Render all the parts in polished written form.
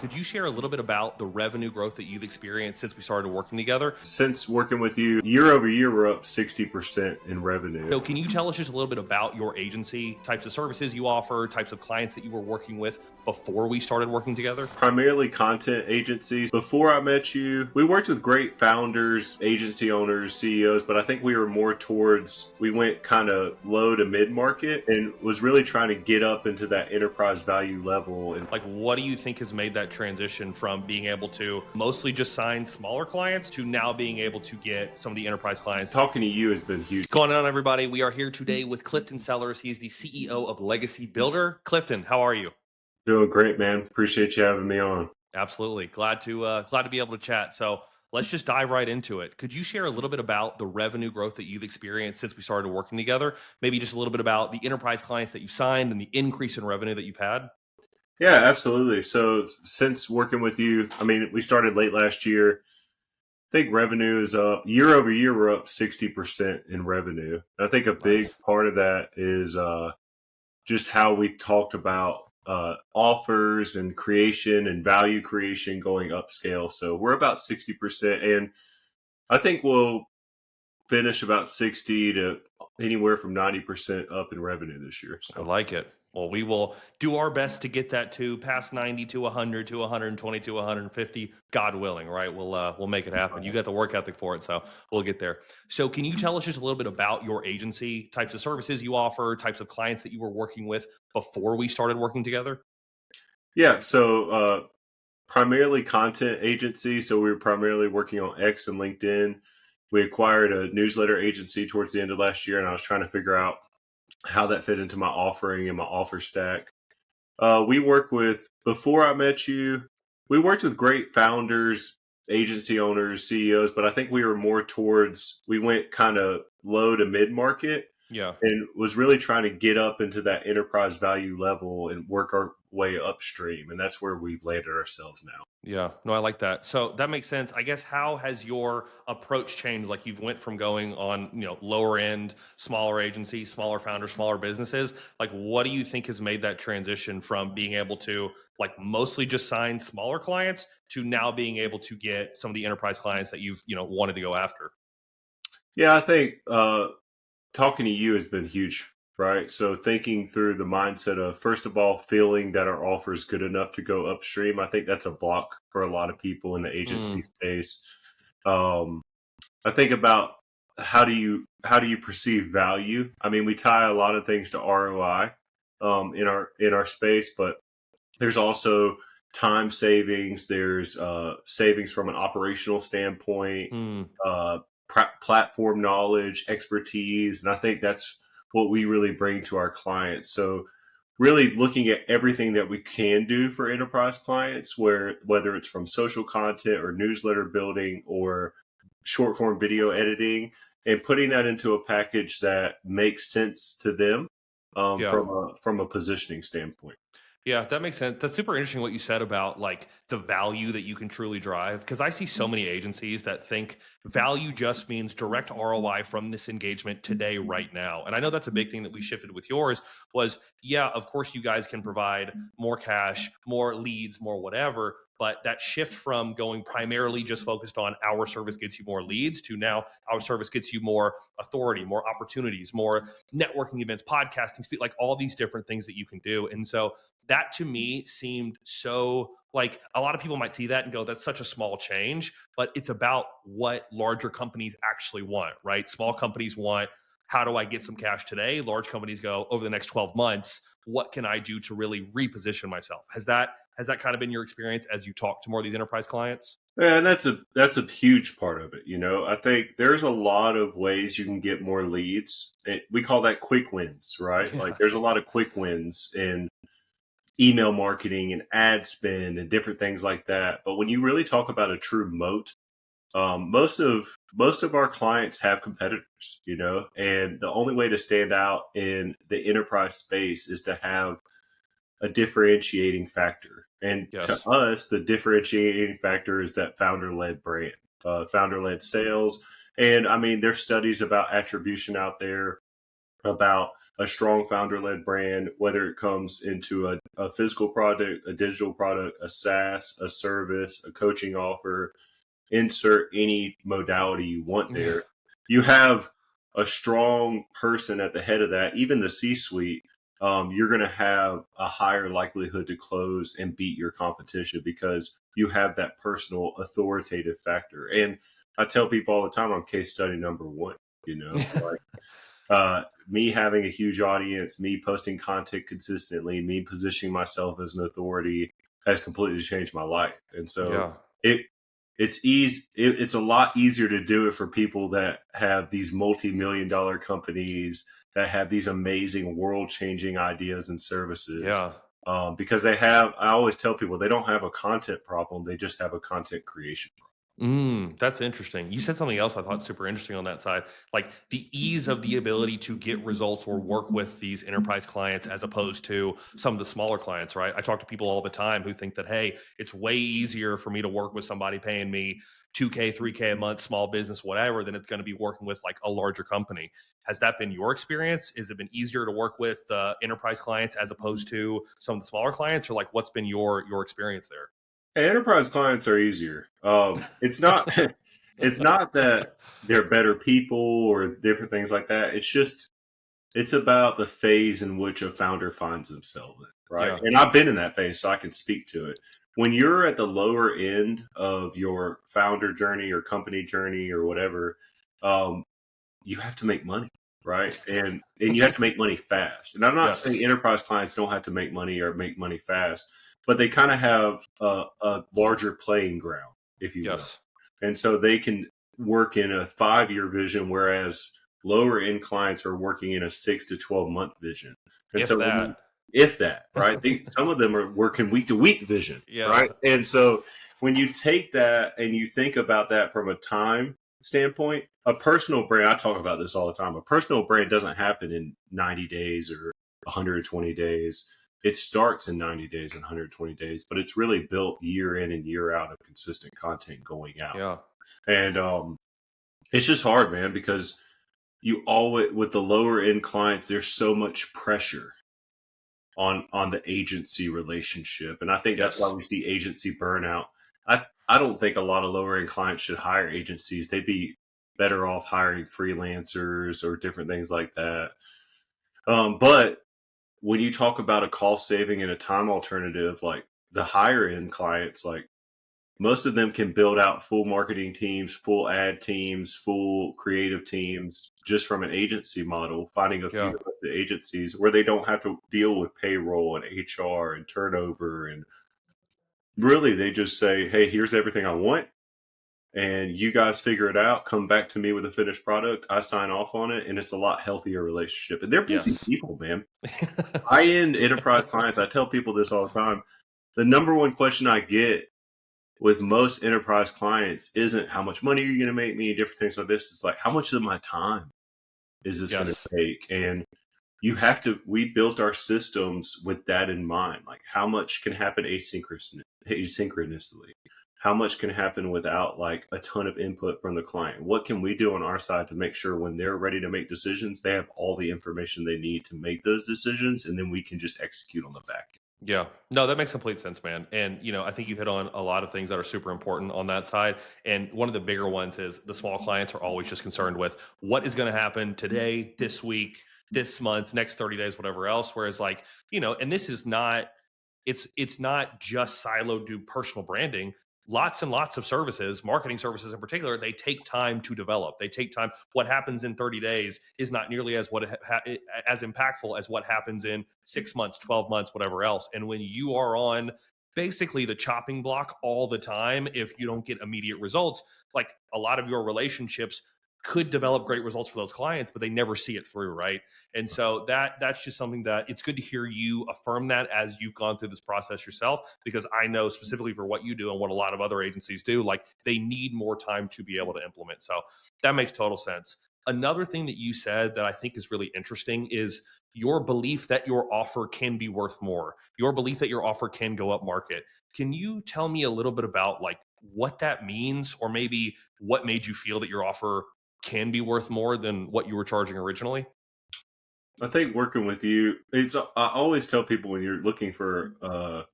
Could you share a little bit about the revenue growth that you've experienced since we started working together? Since working with you, year over year, we're up 60% in revenue. So, can you tell us just a little bit about your agency, types of services you offer, types of clients that you were working with before we started working together? Primarily content agencies. Before I met you, we worked with great founders, agency owners, CEOs, but I think we were more towards, we went kind of low to mid market and was really trying to get up into that enterprise value level. And Like, what do you think has made that transition from being able to mostly just sign smaller clients to now being able to get some of the enterprise clients? talking to you has been huge. What's going on, everybody? We are here today with Clifton Sellers. He is the CEO of Legacy Builder. Clifton, how are you? Doing great, man. Appreciate you having me on. Absolutely. Glad to be able to chat. So let's just dive right into it. Could you share a little bit about the revenue growth that you've experienced since we started working together? Maybe just a little bit about the enterprise clients that you've signed and the increase in revenue that you've had? Yeah, absolutely. So since working with you, I mean, we started late last year. I think revenue is up year over year. We're up 60% in revenue. I think a big Nice. part of that is just how we talked about offers and creation and value creation going upscale. So we're about 60%. And I think we'll finish about 60 to anywhere from 90% up in revenue this year. I So like it. Well, we will do our best to get that to past 90 to 100 to 120 to 150, God willing, right? We'll make it happen. You got the work ethic for it, so we'll get there. So, can you tell us just a little bit about your agency, types of services you offer, types of clients that you were working with before we started working together? yeah, so primarily content agency. So we were primarily working on X and LinkedIn. We acquired a newsletter agency towards the end of last year, and I was trying to figure out how that fit into my offering and my offer stack. We work with, before I met you, we worked with great founders, agency owners, CEOs, but I think we were more towards, we went kind of low to mid market Yeah. and was really trying to get up into that enterprise value level and work our way upstream. And that's where we've landed ourselves now. Yeah, no, I like that. So that makes sense. I guess how has your approach changed? Like you've went from going on, lower end, smaller agencies, smaller founders, smaller businesses. Like what do you think has made that transition from being able to like mostly just sign smaller clients to now being able to get some of the enterprise clients that you've, wanted to go after? Yeah, I think talking to you has been huge, right? So thinking through the mindset of, first of all, feeling that our offer is good enough to go upstream. I think that's a block for a lot of people in the agency Mm, space. Um, I think about how do you perceive value? I mean, we tie a lot of things to ROI in our space, but there's also time savings. There's savings from an operational standpoint, mm, uh, platform knowledge, expertise, and I think that's what we really bring to our clients. So, really looking at everything that we can do for enterprise clients, where whether it's from social content or newsletter building or short form video editing, and putting that into a package that makes sense to them yeah. from a positioning standpoint. Yeah, that makes sense. That's super interesting what you said about like the value that you can truly drive. Because I see so many agencies that think value just means direct ROI from this engagement today, right now. And I know that's a big thing that we shifted with yours was, yeah, of course you guys can provide more cash, more leads, more whatever. But that shift from going primarily just focused on our service gets you more leads to now our service gets you more authority, more opportunities, more networking events, podcasting, speak, like all these different things that you can do. And so that to me seemed so like a lot of people might see that and go, that's such a small change, but it's about what larger companies actually want, right? Small companies want, how do I get some cash today? Large companies go, over the next 12 months, what can I do to really reposition myself? Has that kind of been your experience as you talk to more of these enterprise clients? Yeah, and that's a huge part of it. I think there's a lot of ways you can get more leads. We call that quick wins, right? Like Yeah. there's a lot of quick wins in email marketing and ad spend and different things like that. But when you really talk about a true moat, most of our clients have competitors, and the only way to stand out in the enterprise space is to have a differentiating factor. And to Yes. us, the differentiating factor is that founder led brand, founder led sales. And I mean, there's studies about attribution out there. about a strong founder led brand, whether it comes into a physical product, a digital product, a SaaS, a service, a coaching offer, insert any modality you want Yeah. there. You have a strong person at the head of that, even the C suite. You're going to have a higher likelihood to close and beat your competition because you have that personal authoritative factor. And I tell people all the time, I'm case study number one. You know, me having a huge audience, me posting content consistently, me positioning myself as an authority has completely changed my life. And so Yeah. it it's easy. It's a lot easier to do it for people that have these multi-million dollar companies that have these amazing world changing ideas and services. Yeah. Because they have, I always tell people they don't have a content problem. They just have a content creation That's interesting. You said something else I thought super interesting on that side, like the ease of the ability to get results or work with these enterprise clients as opposed to some of the smaller clients, right? I talk to people all the time who think that, hey, it's way easier for me to work with somebody paying me 2K, 3K a month, small business, whatever, than it's going to be working with like a larger company. Has that been your experience? Has it been easier to work with enterprise clients as opposed to some of the smaller clients, or like what's been your experience there? Enterprise clients are easier. It's not it's not that they're better people or different things like that. It's just it's about the phase in which a founder finds themselves in, right? Yeah. And I've been in that phase, so I can speak to it. When you're at the lower end of your founder journey or company journey or whatever, um, you have to make money, right? And you have to make money fast. And I'm not Yes. saying enterprise clients don't have to make money or make money fast, but they kind of have a larger playing ground, if you will. Yes. And so they can work in a 5 year vision, whereas lower end clients are working in a 6 to 12 month vision. And If so that. if that, right? Some of them are working week to week vision, Yeah. right? And so when you take that and you think about that from a time standpoint, a personal brand, I talk about this all the time. A personal brand doesn't happen in 90 days or 120 days. It starts in 90 days and 120 days, but it's really built year in and year out of consistent content going out. Yeah. And it's just hard, man, because you always, with the lower end clients, there's so much pressure on the agency relationship. And I think that's why Yes. we see agency burnout. I don't think a lot of lower end clients should hire agencies. They'd be better off hiring freelancers or different things like that. But when you talk about a cost saving and a time alternative, like the higher end clients, like most of them can build out full marketing teams, full ad teams, full creative teams just from an agency model, finding a few Yeah. of the agencies where they don't have to deal with payroll and HR and turnover. And really, they just say, hey, here's everything I want. And you guys figure it out. Come back to me with a finished product. I sign off on it. And it's a lot healthier relationship. And they're busy Yes. people, man. High end enterprise clients, I tell people this all the time. The number one question I get with most enterprise clients isn't how much money are you going to make me, different things like this. It's like, how much of my time is this going Yes. to take? And you have to, we built our systems with that in mind. Like, how much can happen asynchronously? How much can happen without like a ton of input from the client? What can we do on our side to make sure when they're ready to make decisions, they have all the information they need to make those decisions, and then we can just execute on the back end. Yeah. No, that makes complete sense, man. And, I think you hit on a lot of things that are super important on that side. And one of the bigger ones is the small clients are always just concerned with what is going to happen today, this week, this month, next 30 days, whatever else. Whereas, like, and this is not, it's not just siloed to personal branding. Lots and lots of services, marketing services in particular, they take time to develop. They take time. What happens in 30 days is not nearly as impactful as what happens in 6 months, 12 months, whatever else. And when you are on basically the chopping block all the time, if you don't get immediate results, like a lot of your relationships could develop great results for those clients, but they never see it through, right? And so that's just something that it's good to hear you affirm that as you've gone through this process yourself, because I know specifically for what you do and what a lot of other agencies do, like they need more time to be able to implement. So that makes total sense. Another thing that you said that I think is really interesting is your belief that your offer can be worth more, your belief that your offer can go up market. Can you tell me a little bit about like what that means, or maybe what made you feel that your offer can be worth more than what you were charging originally? I think working with you, I always tell people when you're looking for a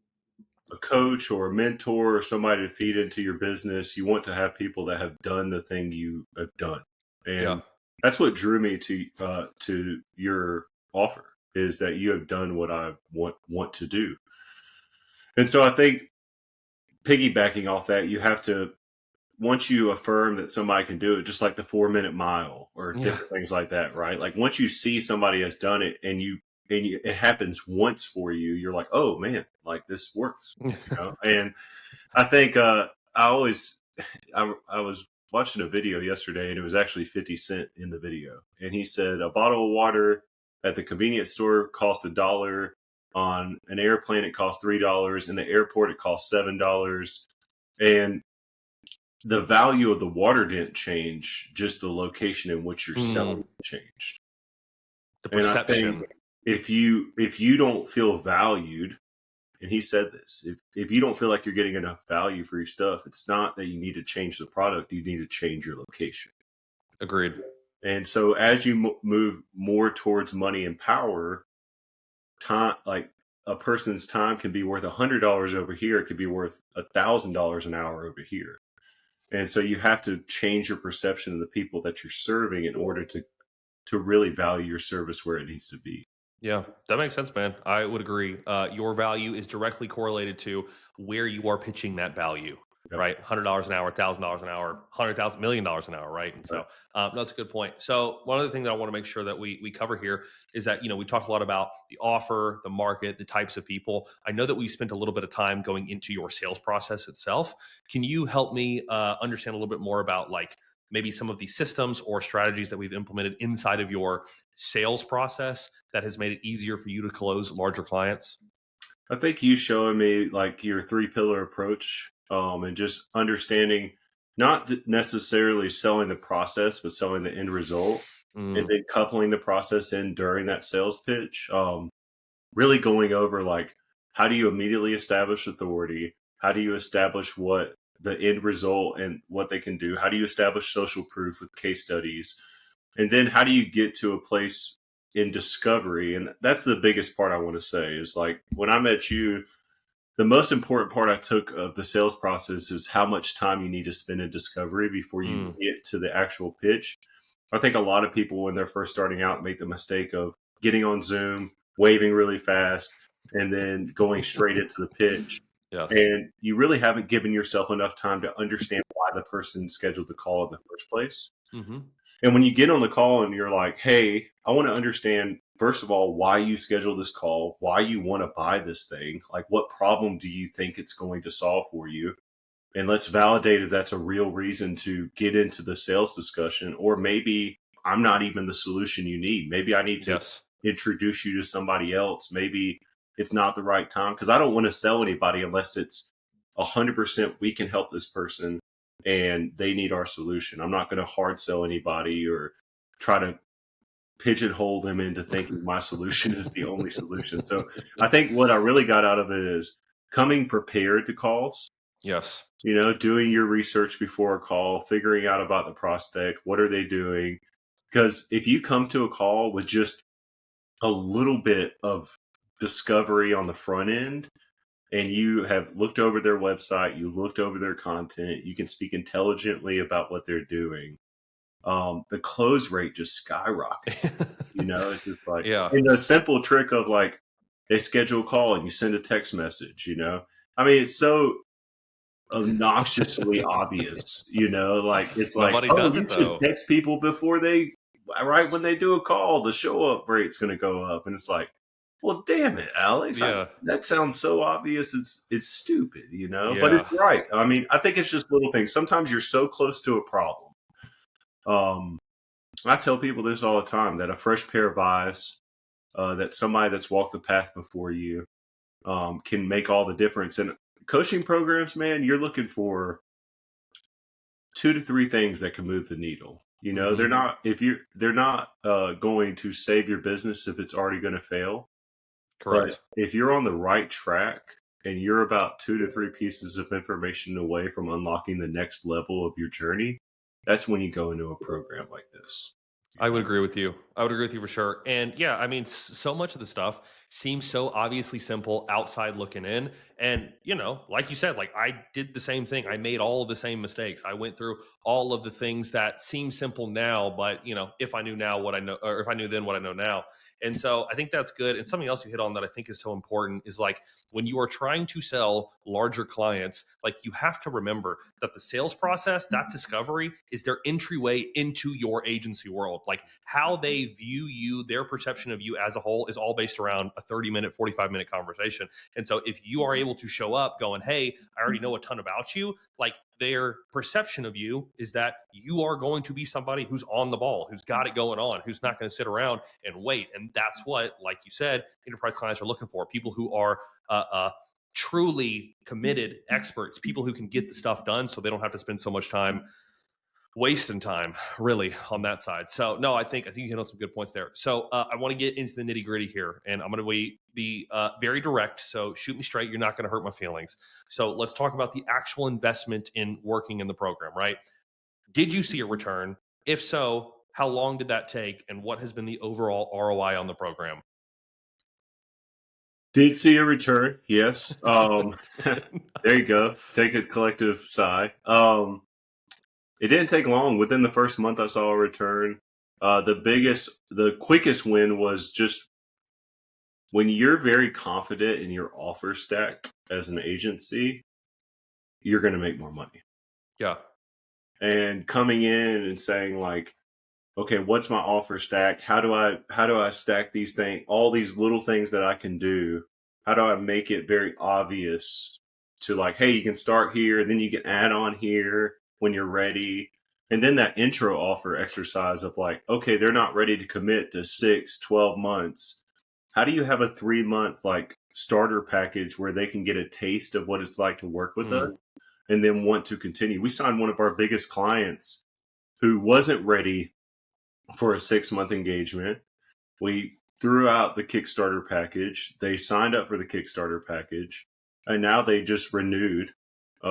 coach or a mentor or somebody to feed into your business, you want to have people that have done the thing you have done, Yeah. and that's what drew me to your offer, is that you have done what I want to do. And so I think, piggybacking off that, you have to, once you affirm that somebody can do it, just like the 4 minute mile or Yeah. different things like that, right? Like once you see somebody has done it it happens once for you, you're like, oh man, like this works, And I think I always I was watching a video yesterday, and it was actually 50 Cent in the video, and he said a bottle of water at the convenience store cost $1. On an airplane, it costs $3. In the airport, it costs $7. And the value of the water didn't change, just the location in which you're selling changed. The And I think perception. if you don't feel valued, and he said this, if you don't feel like you're getting enough value for your stuff, it's not that you need to change the product, you need to change your location. Agreed. And so as you move more towards money and power, time, like a person's time can be worth $100 over here, it could be worth $1,000 an hour over here. And so you have to change your perception of the people that you're serving in order to really value your service where it needs to be. Yeah, that makes sense, man. I would agree. Your value is directly correlated to where you are pitching that value, Yep. right? $100 an hour, $1,000 an hour, $100,000 an hour, right? And so Right. that's a good point. So one other thing that I want to make sure that we cover here is that we talked a lot about the offer, the market, the types of people. I know that we spent a little bit of time going into your sales process itself. Can you help me understand a little bit more about like maybe some of the systems or strategies that we've implemented inside of your sales process that has made it easier for you to close larger clients? I think you showing me like your 3 pillar approach, and just understanding, not necessarily selling the process, but selling the end result, and Mm, then coupling the process in during that sales pitch. Really going over like, how do you immediately establish authority? How do you establish what the end result and what they can do? How do you establish social proof with case studies? And then how do you get to a place in discovery? And that's the biggest part I want to say, is like, when I met you, the most important part I took of the sales process is how much time you need to spend in discovery before you mm. get to the actual pitch. I think a lot of people, when they're first starting out, make the mistake of getting on Zoom, waving really fast, and then going straight into the pitch. Yes. And you really haven't given yourself enough time to understand why the person scheduled the call in the first place. Hmm. And when you get on the call and you're like, hey, I want to understand, first of all, why you scheduled this call, why you want to buy this thing, like what problem do you think it's going to solve for you? And let's validate if that's a real reason to get into the sales discussion. Or maybe I'm not even the solution you need. Maybe I need to Yes. introduce you to somebody else. Maybe it's not the right time, because I don't want to sell anybody unless it's 100% we can help this person and they need our solution. I'm not going to hard sell anybody or try to pigeonhole them into thinking my solution is the only solution. So I think what I really got out of it is coming prepared to calls, Yes. doing your research before a call, figuring out about the prospect, what are they doing? Because if you come to a call with just a little bit of discovery on the front end, and you have looked over their website, you looked over their content, you can speak intelligently about what they're doing, the close rate just skyrockets. It's just like, Yeah. and the simple trick of like, they schedule a call and you send a text message, I mean, it's so obnoxiously obvious, like, it's like, Nobody oh, does you it should though. text people before right when they do a call, the show up rate's going to go up. And it's like, well, damn it, Alex, Yeah. that sounds so obvious. It's stupid, but Yeah. it's right. I mean, I think it's just little things. Sometimes you're so close to a problem. Um, I tell people this all the time, that a fresh pair of eyes, that somebody that's walked the path before you, can make all the difference. And coaching programs, man, you're looking for 2 to 3 things that can move the needle. They're Hmm. not, they're not going to save your business if it's already going to fail. But Correct. if you're on the right track and you're about 2 to 3 pieces of information away from unlocking the next level of your journey, that's when you go into a program like this. I would agree with you. I would agree with you for sure. And yeah, I mean, so much of the stuff seems so obviously simple outside looking in. And, like you said, like I did the same thing. I made all of the same mistakes. I went through all of the things that seem simple now, but, if I knew now what I know, or if I knew then what I know now. And so I think that's good. And something else you hit on that I think is so important is like when you are trying to sell larger clients, like you have to remember that the sales process, that discovery is their entryway into your agency world. Like how they view you, their perception of you as a whole is all based around a 30-minute, 45-minute conversation. And so if you are able to show up going, hey, I already know a ton about you, like their perception of you is that you are going to be somebody who's on the ball, who's got it going on, who's not going to sit around and wait. And that's what, like you said, enterprise clients are looking for, people who are truly committed experts, people who can get the stuff done so they don't have to spend so much time wasting time really on that side. So no, I think you hit on some good points there. So I want to get into the nitty gritty here, and I'm going to be very direct. So shoot me straight. You're not going to hurt my feelings. So let's talk about the actual investment in working in the program, right? Did you see a return? If so, how long did that take, and what has been the overall ROI on the program? Did see a return, yes. That's good. There you go. Take a collective sigh. It didn't take long. Within the first month, I saw a return. The quickest win was just when you're very confident in your offer stack as an agency, you're going to make more money. Yeah. And coming in and saying like, okay, what's my offer stack? How do I stack these things, all these little things that I can do? How do I make it very obvious to like, hey, you can start here, and then you can add on here when you're ready. And then that intro offer exercise of like, okay, they're not ready to commit to 6, 12 months. How do you have a 3 month like starter package where they can get a taste of what it's like to work with us and then want to continue? We signed one of our biggest clients who wasn't ready for a 6 month engagement. We threw out the Kickstarter package. They signed up for the Kickstarter package, and now they just renewed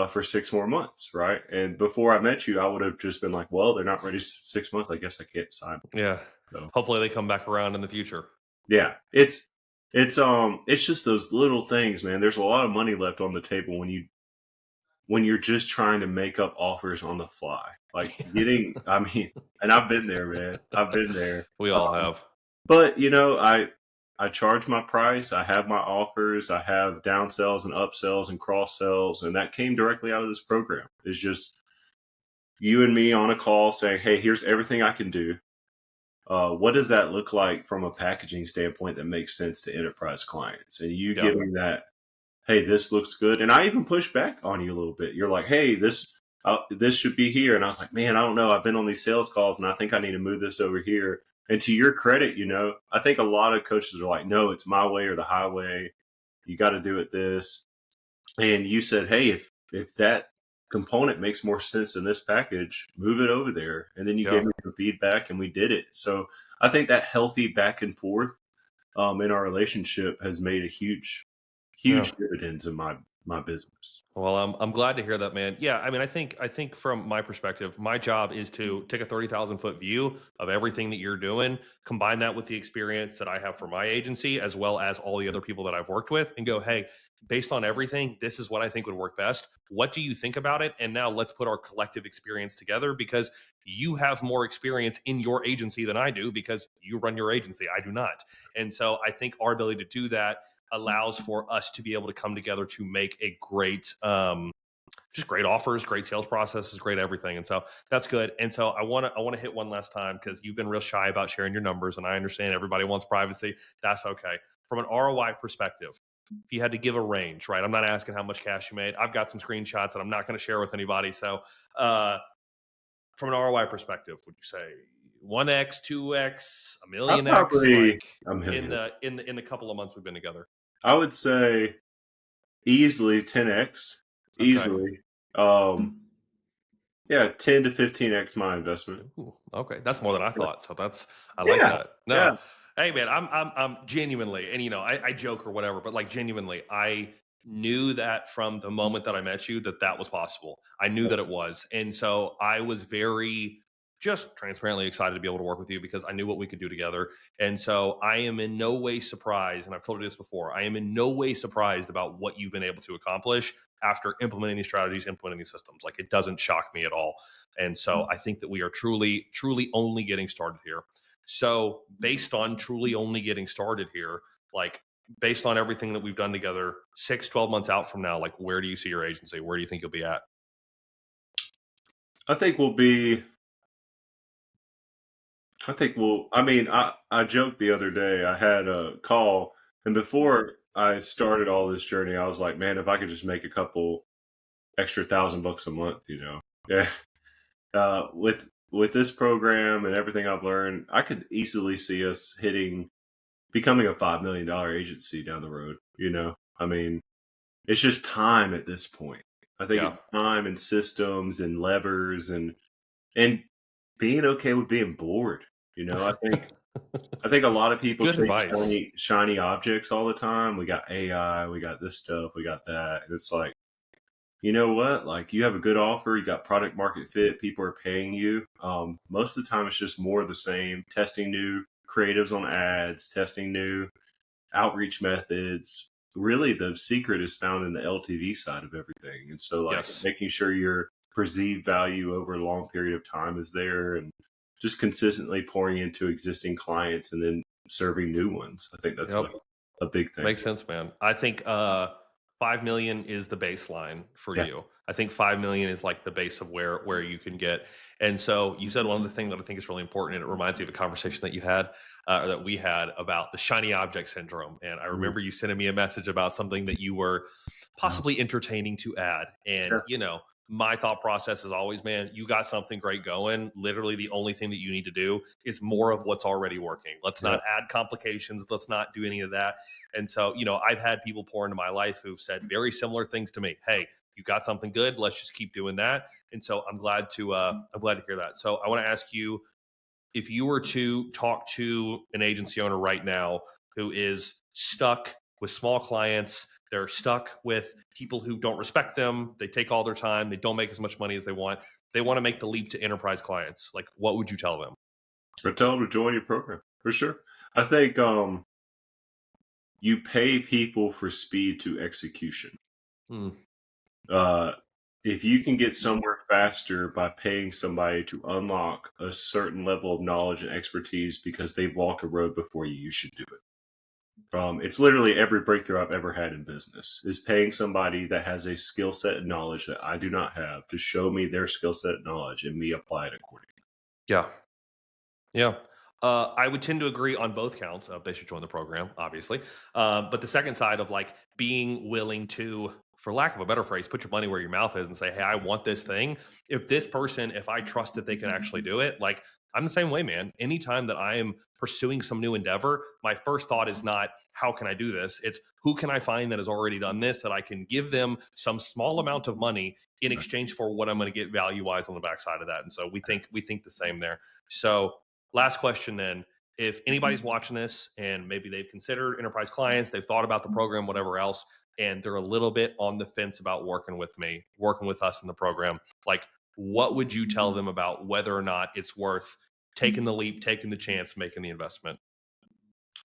for 6 more months, right? And before I met you, I would have just been like, well, they're not ready 6 months. I guess I can't sign. Yeah. So, Hopefully they come back around in the future. yeah, it's just those little things, man. There's a lot of money left on the table when you're just trying to make up offers on the fly. Like I mean, and I've been there, man. I've been there. We all have. But I charge my price. I have my offers. I have downsells and upsells and cross sells, and that came directly out of this program. It's just you and me on a call saying, "Hey, here's everything I can do. What does that look like from a packaging standpoint that makes sense to enterprise clients?" And you Yeah. giving that, "Hey, this looks good," and I even push back on you a little bit. You're like, "Hey, this should be here," and I was like, "Man, I don't know. I've been on these sales calls, and I think I need to move this over here." And to your credit, I think a lot of coaches are like, "No, it's my way or the highway. You got to do it this." And you said, "Hey, if that component makes more sense in this package, move it over there." And then you Yeah. gave me some feedback, and we did it. So I think that healthy back and forth in our relationship has made a huge, Yeah. huge dividends in my business. Well, I'm glad to hear that, man. Yeah, I mean, I think from my perspective, my job is to take a 30,000 foot view of everything that you're doing, combine that with the experience that I have for my agency, as well as all the other people that I've worked with, and go, hey, based on everything, this is what I think would work best. What do you think about it? And now let's put our collective experience together because you have more experience in your agency than I do because you run your agency. I do not. And so I think our ability to do that allows for us to be able to come together to make a great just great offers, great sales processes, great everything. And so that's good. And so I want to hit one last time because you've been real shy about sharing your numbers, and I understand everybody wants privacy. That's okay. From an ROI perspective, if you had to give a range, right? I'm not asking how much cash you made. I've got some screenshots that I'm not going to share with anybody. So from an ROI perspective, would you say 1x, 2x, a I million X, probably like a in million. the couple of months we've been together? I would say easily 10x, Okay. easily. Yeah, 10 to 15x my investment. Ooh, okay, that's more than I thought. So I like Yeah, that. yeah. No, hey man, I'm genuinely, and I joke or whatever, but like genuinely, I knew that from the moment that I met you that that was possible. I knew that it was, and so I was very just transparently excited to be able to work with you because I knew what we could do together. And so I am in no way surprised, and I've told you this before, I am in no way surprised about what you've been able to accomplish after implementing these strategies, implementing these systems. Like, it doesn't shock me at all. And so I think that we are truly, truly only getting started here. So based on truly only getting started here, like, based on everything that we've done together, 6, 12 months out from now, like, where do you see your agency? Where do you think you'll be at? I think we'll be. I think we'll. I mean, I joked the other day. I had a call, and before I started all this journey, I was like, man, if I could just make a couple extra $1,000 a month, yeah. With this program and everything I've learned, I could easily see us becoming a $5 million agency down the road. I mean, it's just time at this point. I think Yeah. it's time and systems and levers and being okay with being bored. I think a lot of It's people good chase advice. shiny objects all the time. We got AI, we got this stuff, we got that. And it's like, you know what? Like, you have a good offer, you got product market fit, people are paying you. Most of the time, it's just more of the same, testing new creatives on ads, testing new outreach methods. Really, the secret is found in the LTV side of everything. And so, like, Yes. making sure your perceived value over a long period of time is there and just consistently pouring into existing clients and then serving new ones. I think that's Yep. a big thing. Makes sense, man. I think 5 million is the baseline for Yeah. you. I think 5 million is like the base of where you can get. And so you said one of the things that I think is really important, and it reminds me of a conversation that you had or that we had about the shiny object syndrome. And I Mhm. remember you sending me a message about something that you were possibly entertaining to add. And Yeah. my thought process is always, man, you got something great going. Literally, the only thing that you need to do is more of what's already working. Let's Yeah. not add complications. Let's not do any of that. And so, I've had people pour into my life who've said very similar things to me. Hey, you got something good. Let's just keep doing that. And so I'm glad to hear that. So I want to ask you, if you were to talk to an agency owner right now who is stuck with small clients, they're stuck with people who don't respect them, they take all their time, they don't make as much money as they want to make the leap to enterprise clients. Like, what would you tell them? Or tell them to join your program for sure. I think you pay people for speed to execution. Hmm. Uh, if you can get somewhere faster by paying somebody to unlock a certain level of knowledge and expertise because they've walked a road before you, you should do it. It's literally every breakthrough I've ever had in business is paying somebody that has a skill set and knowledge that I do not have to show me their skill set and knowledge and me apply it accordingly. Yeah. Yeah. I would tend to agree on both counts of they should join the program, obviously. But the second side of like being willing to, for lack of a better phrase, put your money where your mouth is and say, hey, I want this thing. If I trust that they can actually do it, like, I'm the same way, man. Anytime that I am pursuing some new endeavor, my first thought is not, how can I do this? It's, who can I find that has already done this that I can give them some small amount of money in exchange for what I'm going to get value wise on the backside of that. And so we think the same there. So, last question then. If anybody's watching this and maybe they've considered enterprise clients, they've thought about the program, whatever else, and they're a little bit on the fence about working with me, working with us in the program, like, what would you tell them about whether or not it's worth taking the leap, taking the chance, making the investment?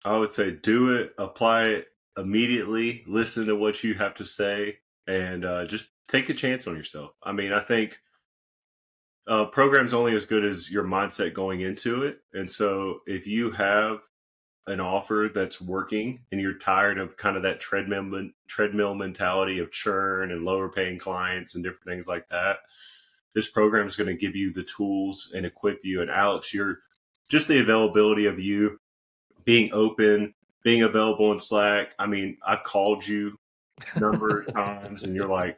I would say do it, apply it immediately, listen to what you have to say, and just take a chance on yourself. I mean, I think program's only as good as your mindset going into it. And so if you have an offer that's working and you're tired of kind of that treadmill mentality of churn and lower paying clients and different things like that, this program is going to give you the tools and equip you. And Alex, you're just the availability of you being open, being available in Slack. I mean, I've called you a number of times and you're like,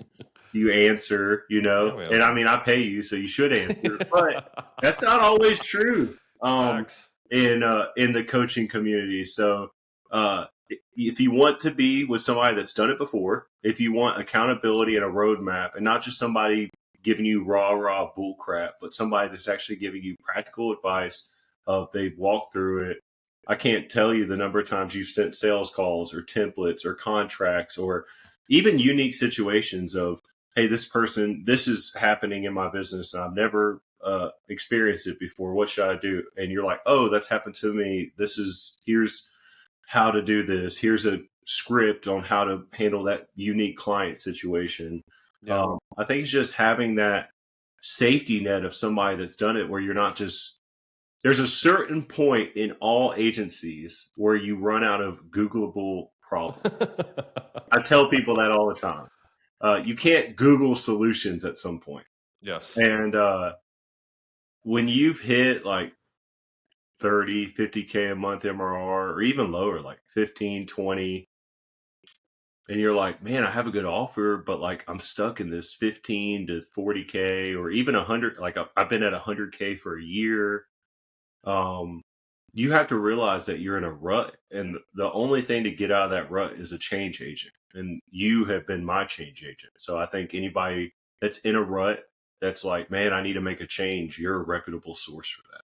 you answer, Yeah, man. and I mean, I pay you, so you should answer, but that's not always true. Facts. In the coaching community. So, if you want to be with somebody that's done it before, if you want accountability and a roadmap, and not just somebody giving you raw bull crap, but somebody that's actually giving you practical advice of they've walked through it. I can't tell you the number of times you've sent sales calls or templates or contracts or even unique situations of, hey, this is happening in my business and I've never experienced it before. What should I do? And you're like, oh, that's happened to me. Here's how to do this. Here's a script on how to handle that unique client situation. Yeah. I think it's just having that safety net of somebody that's done it, where you're not just, there's a certain point in all agencies where you run out of Googleable problems. I tell people that all the time. You can't Google solutions at some point. Yes. And when you've hit like 30, 50K a month MRR, or even lower, like 15, 20, and you're like, man, I have a good offer, but like I'm stuck in this 15 to 40K or even 100. Like I've been at 100K for a year. You have to realize that you're in a rut, and the only thing to get out of that rut is a change agent. And you have been my change agent. So I think anybody that's in a rut, that's like, man, I need to make a change, you're a reputable source for that.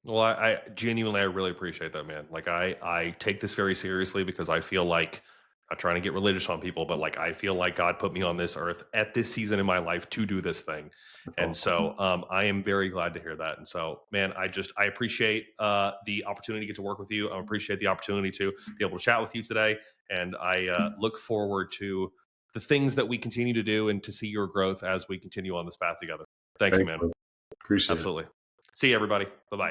Well, I genuinely, I really appreciate that, man. Like I take this very seriously because I feel like, not trying to get religious on people, but like I feel like God put me on this earth at this season in my life to do this thing. That's And awesome. so I am very glad to hear that. And so, man, I appreciate the opportunity to get to work with you. I appreciate the opportunity to be able to chat with you today. And I look forward to the things that we continue to do and to see your growth as we continue on this path together. Thank you, Thanks, man. brother. Appreciate it. Absolutely. See you, everybody. Bye-bye.